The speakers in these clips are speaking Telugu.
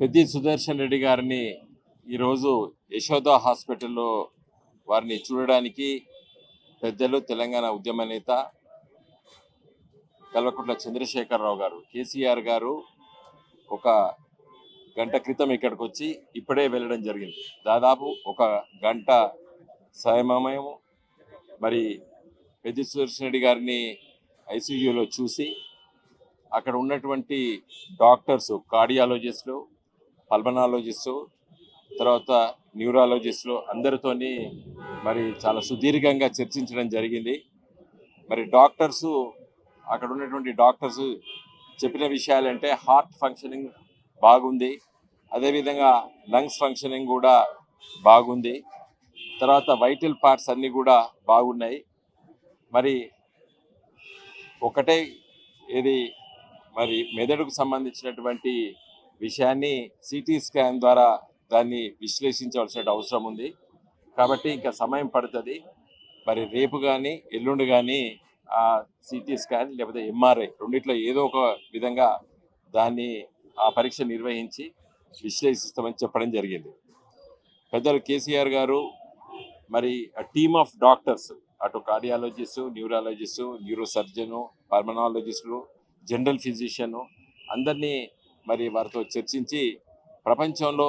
పెద్ది సుదర్శన్ రెడ్డి గారిని ఈరోజు యశోద హాస్పిటల్లో వారిని చూడడానికి పెద్దలు తెలంగాణ ఉద్యమ నేత కల్వకుంట్ల చంద్రశేఖరరావు గారు కేసీఆర్ గారు ఒక గంట క్రితం ఇక్కడికి వచ్చి ఇప్పుడే వెళ్ళడం జరిగింది. దాదాపు ఒక గంట సమయం మరి పెద్ది సుదర్శన్ రెడ్డి గారిని ఐసీయూలో చూసి అక్కడ ఉన్నటువంటి డాక్టర్స్, కార్డియాలజిస్టులు, పల్మనాలజిస్టు, తర్వాత న్యూరాలజిస్టులు అందరితోని మరి చాలా సుదీర్ఘంగా చర్చించడం జరిగింది. మరి డాక్టర్సు అక్కడ ఉన్నటువంటి డాక్టర్స్ చెప్పిన విషయాలంటే హార్ట్ ఫంక్షనింగ్ బాగుంది, అదేవిధంగా లంగ్స్ ఫంక్షనింగ్ కూడా బాగుంది, తర్వాత వైటల్ పార్ట్స్ అన్నీ కూడా బాగున్నాయి. మరి ఒకటే ఇది మరి మెదడుకు సంబంధించినటువంటి విషయాన్ని సిటీ స్కాన్ ద్వారా దాన్ని విశ్లేషించవలసిన అవసరం ఉంది. కాబట్టి ఇంకా సమయం పడుతుంది. మరి రేపు కానీ ఎల్లుండి కానీ ఆ సిటీ స్కాన్ లేకపోతే ఎంఆర్ఐ రెండిట్లో ఏదో ఒక విధంగా దాన్ని ఆ పరీక్ష నిర్వహించి విశ్లేషిస్తామని చెప్పడం జరిగింది. పెద్దలు కేసీఆర్ గారు మరి టీమ్ ఆఫ్ డాక్టర్స్, అటు కార్డియాలజిస్టు, న్యూరాలజిస్టు, న్యూరో సర్జను, పల్మనాలజిస్టులు, జనరల్ ఫిజిషియను అందరినీ మరి వారితో చర్చించి ప్రపంచంలో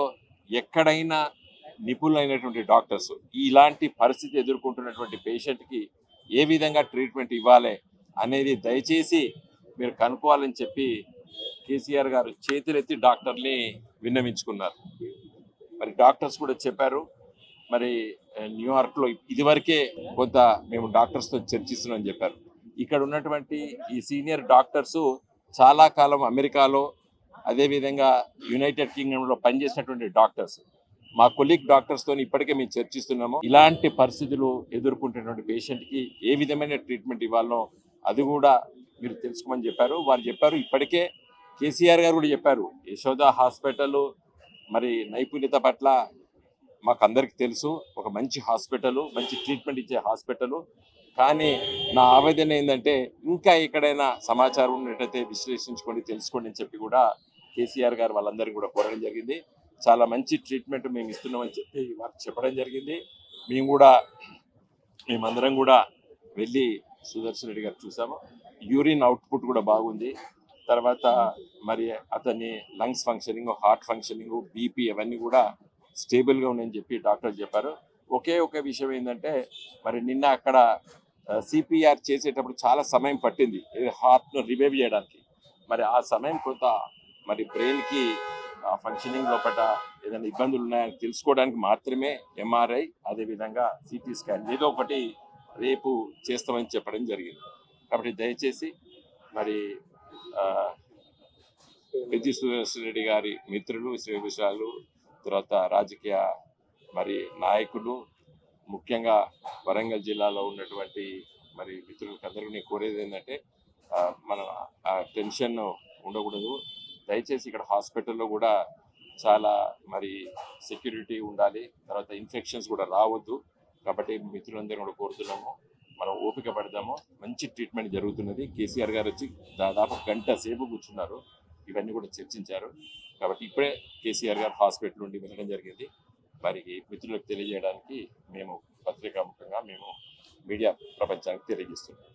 ఎక్కడైనా నిపుణులైనటువంటి డాక్టర్స్ ఇలాంటి పరిస్థితి ఎదుర్కొంటున్నటువంటి పేషెంట్కి ఏ విధంగా ట్రీట్మెంట్ ఇవ్వాలి అనేది దయచేసి మీరు కనుక్కోవాలని చెప్పి కేసీఆర్ గారు చేతులెత్తి డాక్టర్ని విన్నవించుకున్నారు. మరి డాక్టర్స్ కూడా చెప్పారు, మరి న్యూయార్క్లో ఇదివరకే కొంత మేము డాక్టర్స్తో చర్చిస్తున్నామని చెప్పారు. ఇక్కడ ఉన్నటువంటి ఈ సీనియర్ డాక్టర్సు చాలా కాలం అమెరికాలో, అదేవిధంగా యునైటెడ్ కింగ్డమ్లో పనిచేసినటువంటి డాక్టర్స్. మా కొలీగ్ డాక్టర్స్తో ఇప్పటికే మేము చర్చిస్తున్నాము. ఇలాంటి పరిస్థితులు ఎదుర్కొంటున్నటువంటి పేషెంట్కి ఏ విధమైన ట్రీట్మెంట్ ఇవ్వాలో అది కూడా మీరు తెలుసుకోమని చెప్పారు. వారు చెప్పారు, ఇప్పటికే కేసీఆర్ గారు కూడా చెప్పారు, యశోద హాస్పిటల్ మరి నైపుణ్యత పట్ల మాకు అందరికీ తెలుసు, ఒక మంచి హాస్పిటల్, మంచి ట్రీట్మెంట్ ఇచ్చే హాస్పిటల్. కానీ నా ఆవేదన ఏంటంటే ఇంకా ఎక్కడైనా సమాచారం ఉన్నట్టయితే విశ్లేషించుకోండి, తెలుసుకోండి అని చెప్పి కూడా కేసీఆర్ గారు వాళ్ళందరికీ కూడా కోరడం జరిగింది. చాలా మంచి ట్రీట్మెంట్ మేము ఇస్తున్నామని చెప్పి వారికి చెప్పడం జరిగింది. మేమందరం కూడా వెళ్ళి సుదర్శన్ రెడ్డి గారు చూసాము. యూరిన్ అవుట్పుట్ కూడా బాగుంది. తర్వాత మరి అతన్ని lungs functioning, heart functioning, BP అవన్నీ కూడా స్టేబుల్గా ఉన్నాయని చెప్పి డాక్టర్ చెప్పారు. ఒకే ఒక విషయం ఏంటంటే మరి నిన్న అక్కడ సిపిఆర్ చేసేటప్పుడు చాలా సమయం పట్టింది హార్ట్ను రివైవ్ చేయడానికి. మరి ఆ సమయం కొంత మరి బ్రెయిన్కి ఫంక్షనింగ్ లోపల ఏదైనా ఇబ్బందులు ఉన్నాయని తెలుసుకోవడానికి మాత్రమే ఎంఆర్ఐ, అదేవిధంగా సిటీ స్కాన్ ఏదో ఒకటి రేపు చేస్తామని చెప్పడం జరిగింది. కాబట్టి దయచేసి మరి పెద్ది సుదర్శన్ రెడ్డి గారి మిత్రులు, శ్రేయభిలాషులు, తర్వాత రాజకీయ మరి నాయకులు, ముఖ్యంగా వరంగల్ జిల్లాలో ఉన్నటువంటి మరి మిత్రులకు అందరికీ కోరేది ఏంటంటే మన ఆ టెన్షన్ ఉండకూడదు. దయచేసి ఇక్కడ హాస్పిటల్లో కూడా చాలా మరి సెక్యూరిటీ ఉండాలి, తర్వాత ఇన్ఫెక్షన్స్ కూడా రావద్దు. కాబట్టి మిత్రులందరూ కూడా కోరుతున్నాము, మనం ఓపిక పడదాము. మంచి ట్రీట్మెంట్ జరుగుతున్నది. కేసీఆర్ గారు వచ్చి దాదాపు గంట సేపు కూర్చున్నారు, ఇవన్నీ కూడా చర్చించారు. కాబట్టి ఇప్పుడే కేసీఆర్ గారు హాస్పిటల్ నుండి వెళ్ళడం జరిగింది. వారికి మిత్రులకు తెలియజేయడానికి మేము పత్రికాముఖంగా మేము మీడియా ప్రపంచానికి తెలియజేస్తున్నాం.